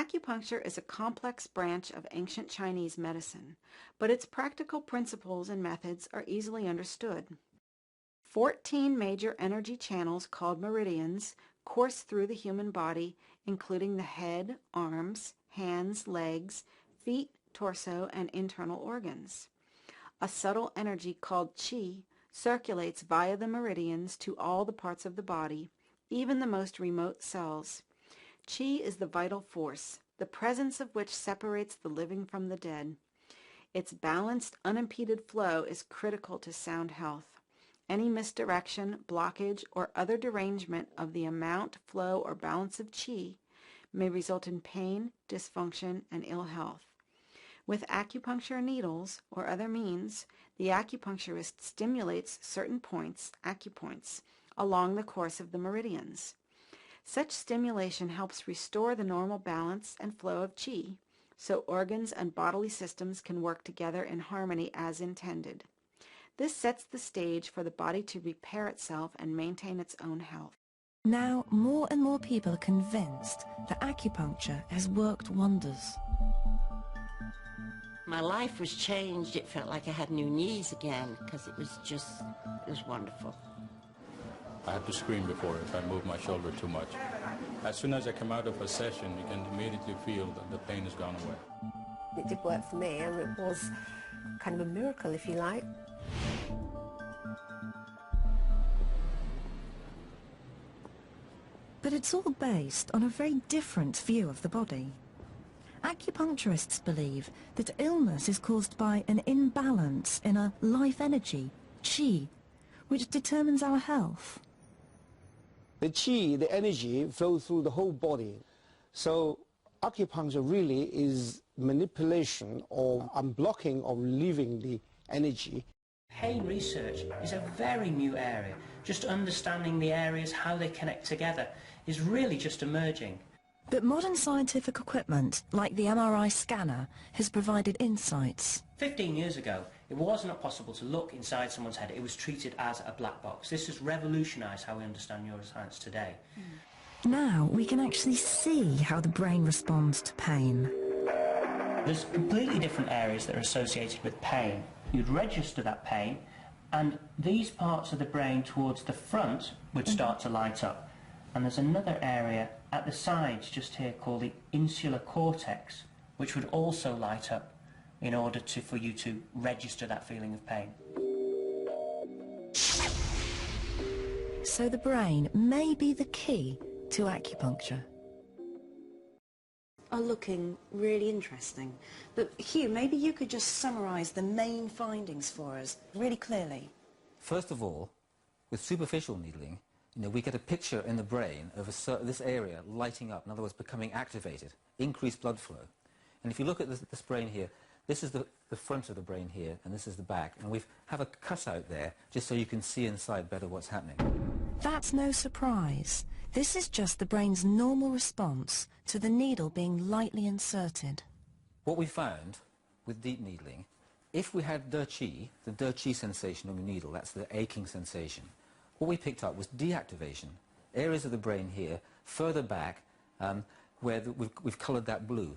Acupuncture is a complex branch of ancient Chinese medicine, but its practical principles and methods are easily understood. 14 major energy channels called meridians course through the human body, including the head, arms, hands, legs, feet, torso, and internal organs. A subtle energy called qi circulates via the meridians to all the parts of the body, even the most remote cells. Qi is the vital force, the presence of which separates the living from the dead. Its balanced, unimpeded flow is critical to sound health. Any misdirection, blockage, or other derangement of the amount, flow, or balance of qi may result in pain, dysfunction, and ill health. With acupuncture needles or other means, the acupuncturist stimulates certain points, acupoints, along the course of the meridians. Such stimulation helps restore the normal balance and flow of qi, so organs and bodily systems can work together in harmony as intended. This sets the stage for the body to repair itself and maintain its own health. Now, more and more people are convinced that acupuncture has worked wonders. My life was changed. It felt like I had new knees again because it was wonderful. I had to scream before if I moved my shoulder too much. As soon as I come out of a session, you can immediately feel that the pain has gone away. It did work for me, and it was kind of a miracle, if you like. But it's all based on a very different view of the body. Acupuncturists believe that illness is caused by an imbalance in a life energy, qi, which determines our health. The qi, the energy, flows through the whole body. So acupuncture really is manipulation or unblocking or relieving the energy. Pain research is a very new area. Just understanding the areas, how they connect together, is really just emerging. But modern scientific equipment, like the MRI scanner, has provided insights. 15 years ago, it was not possible to look inside someone's head. It was treated as a black box. This has revolutionised how we understand neuroscience today. Now we can actually see how the brain responds to pain. There's completely different areas that are associated with pain. You'd register that pain, and these parts of the brain towards the front would start to light up. And there's another area at the sides just here called the insular cortex, which would also light up in order for you to register that feeling of pain. So the brain may be the key to acupuncture. Are looking really interesting. But Hugh, maybe you could just summarise the main findings for us really clearly. First of all, with superficial needling, we get a picture in the brain of this area lighting up, in other words, becoming activated, increased blood flow. And if you look at this brain here, this is the front of the brain here, and this is the back, and we have a cutout there just so you can see inside better what's happening. That's no surprise. This is just the brain's normal response to the needle being lightly inserted. What we found with deep needling, if we had de qi sensation on the needle, that's the aching sensation, what we picked up was deactivation, areas of the brain here, further back, where we've coloured that blue.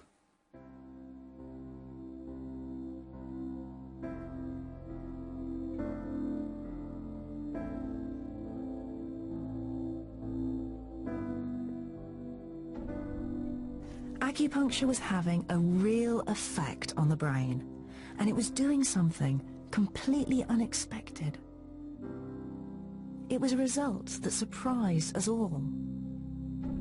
Acupuncture was having a real effect on the brain, and it was doing something completely unexpected. It was results that surprised us all.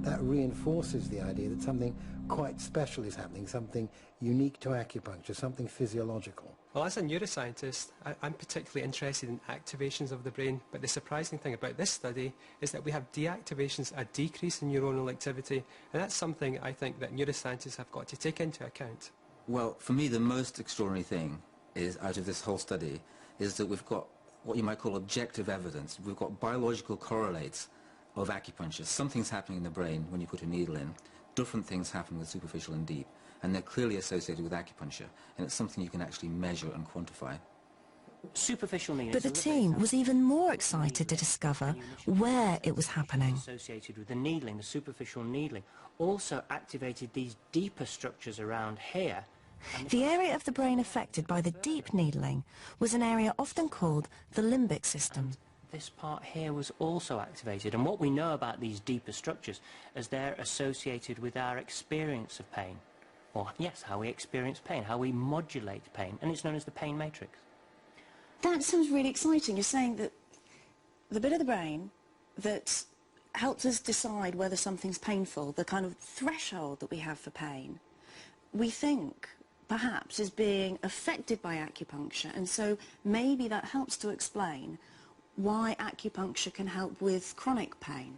That reinforces the idea that something quite special is happening, something unique to acupuncture, something physiological. Well, as a neuroscientist, I'm particularly interested in activations of the brain, but the surprising thing about this study is that we have deactivations, a decrease in neuronal activity, and that's something I think that neuroscientists have got to take into account. Well, for me, the most extraordinary thing is, out of this whole study, is that we've got what you might call objective evidence. We've got biological correlates of acupuncture. Something's happening in the brain when you put a needle in. Different things happen with superficial and deep, and they're clearly associated with acupuncture, and it's something you can actually measure and quantify. Superficial needling. But the team was even more excited to discover where it was happening. Associated with the needling, the superficial needling, also activated these deeper structures around here. The area of the brain affected by the deep needling was an area often called the limbic system. This part here was also activated, and what we know about these deeper structures is they're associated with our experience of pain. Or, yes, how we experience pain, how we modulate pain, and it's known as the pain matrix. That sounds really exciting. You're saying that the bit of the brain that helps us decide whether something's painful, the kind of threshold that we have for pain, we think perhaps is being affected by acupuncture, and so maybe that helps to explain why acupuncture can help with chronic pain.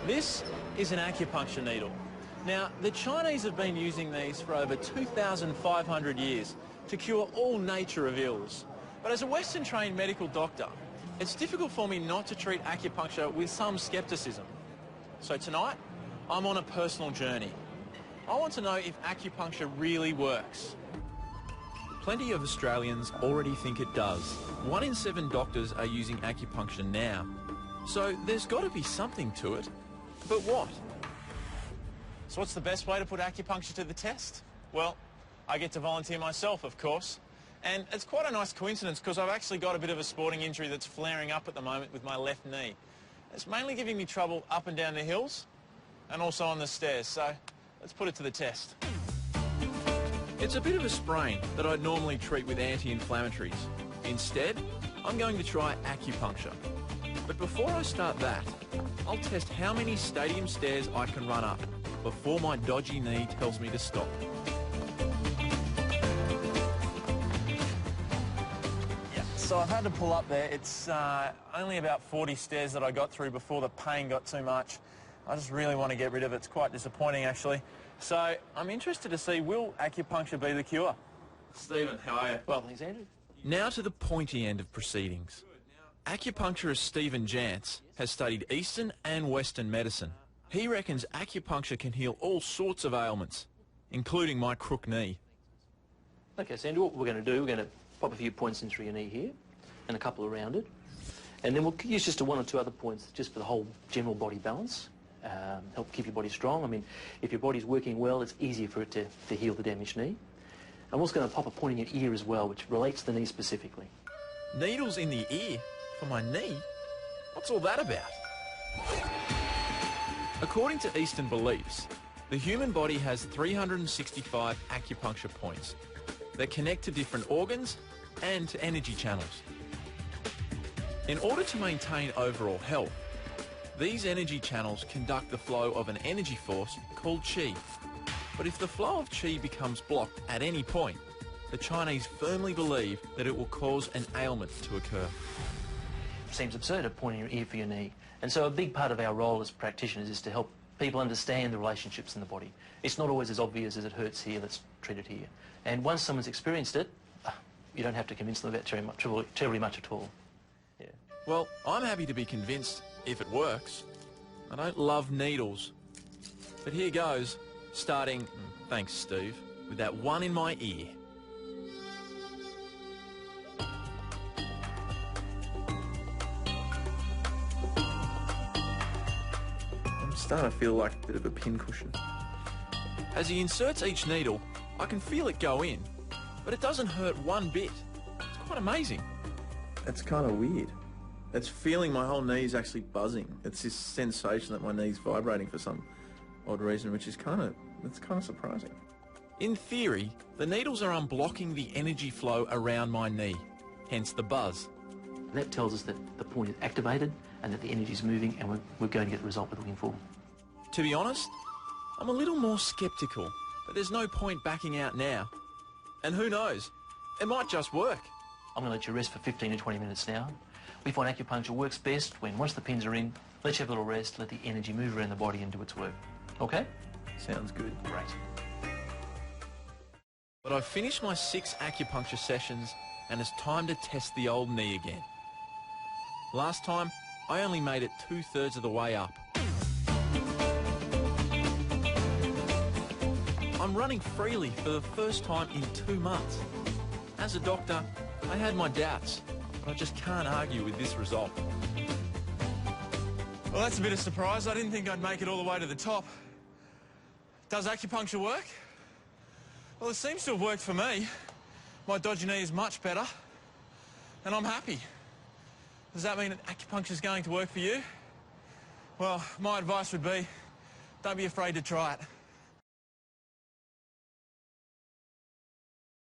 This is an acupuncture needle. Now, the Chinese have been using these for over 2,500 years to cure all nature of ills. But as a Western-trained medical doctor, it's difficult for me not to treat acupuncture with some scepticism. So tonight, I'm on a personal journey. I want to know if acupuncture really works. Plenty of Australians already think it does. 1 in 7 doctors are using acupuncture now. So there's got to be something to it. But what? So what's the best way to put acupuncture to the test? Well, I get to volunteer myself, of course. And it's quite a nice coincidence because I've actually got a bit of a sporting injury that's flaring up at the moment with my left knee. It's mainly giving me trouble up and down the hills and also on the stairs, so let's put it to the test. It's a bit of a sprain that I'd normally treat with anti-inflammatories. Instead, I'm going to try acupuncture. But before I start that, I'll test how many stadium stairs I can run up before my dodgy knee tells me to stop. So I've had to pull up there. It's only about 40 stairs that I got through before the pain got too much. I just really want to get rid of it. It's quite disappointing, actually. So I'm interested to see, will acupuncture be the cure? Stephen, how are you? Well, thanks, Andrew. Now to the pointy end of proceedings. Acupuncturist Stephen Jantz has studied Eastern and Western medicine. He reckons acupuncture can heal all sorts of ailments, including my crook knee. Okay, so Andrew, what we're going to do, we're going to pop a few points in through your knee here, and a couple around it. And then we'll use just 1 or 2 other points just for the whole general body balance, help keep your body strong. I mean, if your body's working well, it's easier for it to heal the damaged knee. I'm also going to pop a point in your ear as well, which relates to the knee specifically. Needles in the ear? For my knee? What's all that about? According to Eastern beliefs, the human body has 365 acupuncture points that connect to different organs and to energy channels. In order to maintain overall health, these energy channels conduct the flow of an energy force called qi. But if the flow of qi becomes blocked at any point, the Chinese firmly believe that it will cause an ailment to occur. Seems absurd to point in your ear for your knee. And so a big part of our role as practitioners is to help people understand the relationships in the body. It's not always as obvious as it hurts here, let's treat it here. And once someone's experienced it, you don't have to convince them about terribly much at all. Yeah. Well, I'm happy to be convinced if it works. I don't love needles. But here goes, starting, thanks Steve, with that one in my ear. I'm starting to feel like a bit of a pincushion. As he inserts each needle, I can feel it go in, but it doesn't hurt one bit. It's quite amazing. It's kind of weird. It's feeling my whole knee's actually buzzing. It's this sensation that my knee's vibrating for some odd reason, which is kind of surprising. In theory, the needles are unblocking the energy flow around my knee, hence the buzz. That tells us that the point is activated and that the energy's moving, and we're going to get the result we're looking for. To be honest, I'm a little more sceptical, but there's no point backing out now. And who knows, it might just work. I'm going to let you rest for 15 to 20 minutes now. We find acupuncture works best when, once the pins are in, let you have a little rest, let the energy move around the body and do its work. Okay? Sounds good. Great. But I've finished my 6 acupuncture sessions and it's time to test the old knee again. Last time, I only made it 2/3 of the way up. I'm running freely for the first time in 2 months. As a doctor, I had my doubts, but I just can't argue with this result. Well, that's a bit of a surprise. I didn't think I'd make it all the way to the top. Does acupuncture work? Well, it seems to have worked for me. My dodgy knee is much better, and I'm happy. Does that mean that acupuncture is going to work for you? Well, my advice would be, don't be afraid to try it.